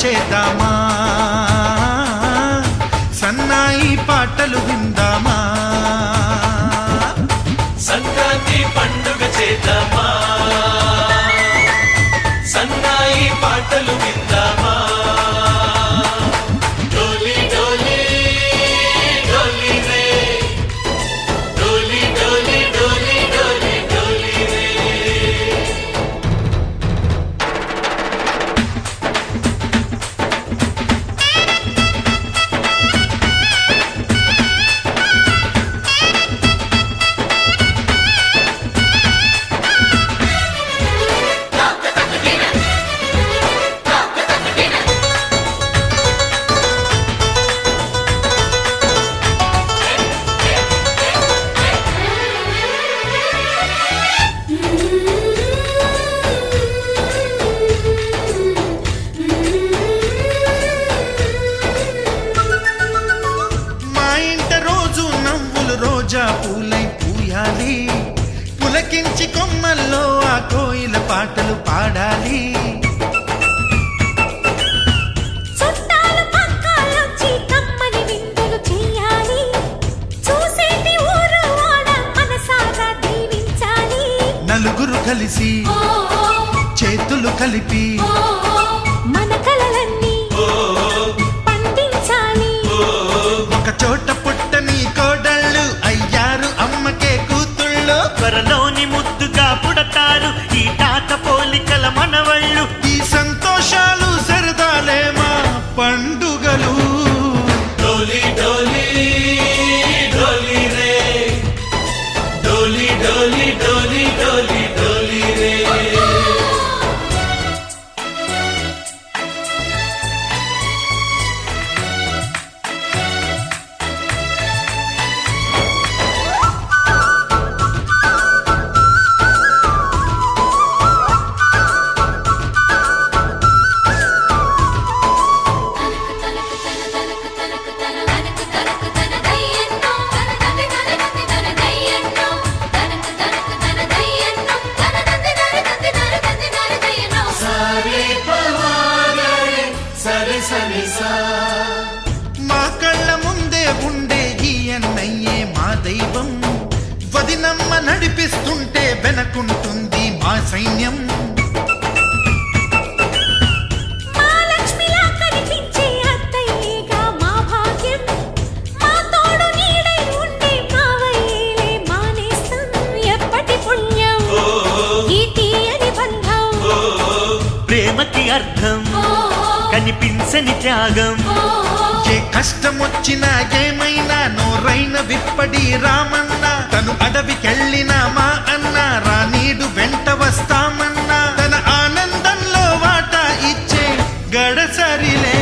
చేద్దామా, సన్నాయి పాటలు విందామా, సంక్రాంతి పండుగ చేద్దామా, సన్నాయి పాటలు విందామా. డోలి డోలి డోలి రే, డోలి డోలి డోలి డోలి డోలి రే. రోజా పూలై పూయాలి, పులకించి కొమ్మల్లో ఆ కోయిల పాటలు పాడాలి. చుట్టాలు పక్కాలొచ్చి కమ్మని విందులు చేయాలి, చూసేటి ఊరు వాడ మనసారా దీవించాలి. నలుగురు కలిసి చేతులు కలిపి మన కలలన్నీ పండించాలి. ఒక చోట పుట్టని కోడళ్ళు అయ్యారు అమ్మకే కూతుళ్ళు, త్వరలోని ముద్దుగా పుడతారు ఈ తాత పోలికల మనవళ్ళు. ఈ సంతోషాలు సరదాలే మా పండుగలు. డోలి డోలి డోలి రే, డోలి డోలి డోలి డోలి డోలి రే. మా కళ్ళ ముందే ఉండే ఈ అన్నయ్యే మా దైవం, వదినమ్మ నడిపిస్తుంటే వెనకుంటుంది మా సైన్యం. మా లక్ష్మిలా కనిపించే అత్తయ్యేగా మా భాగ్యం, మా తోడు నీడై ఉండే మావయ్యేలే మా నేస్తం. ఎప్పటి పుణ్యం ఈ తీయని బంధం, ప్రేమకి అర్థం కనిపించని త్యాగం. ఏ కష్టం వచ్చినా ఏమైనా నోరైన విప్పడి రామన్న, తను అడవికెళ్ళినా మా అన్న రానీడు వెంట వస్తామన్నా, తన ఆనందంలో వాటా ఇచ్చే గడసరిలే.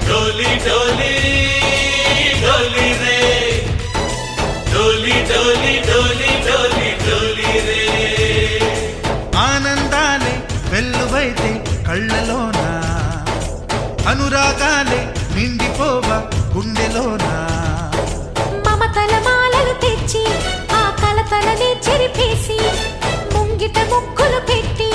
డోలి డోలి డోలి రే, డోలి డోలి డోలి డోలి డోలి రే. ఆనందాలే వెల్లువైతే కళ్ళలోనా, అనురాగాలే నిండిపోవ గుండెలోనా. మమతల మాలలు తెచ్చి ఆ కలతలని చెరిపేసి ముంగిట ముక్కులు పెట్టి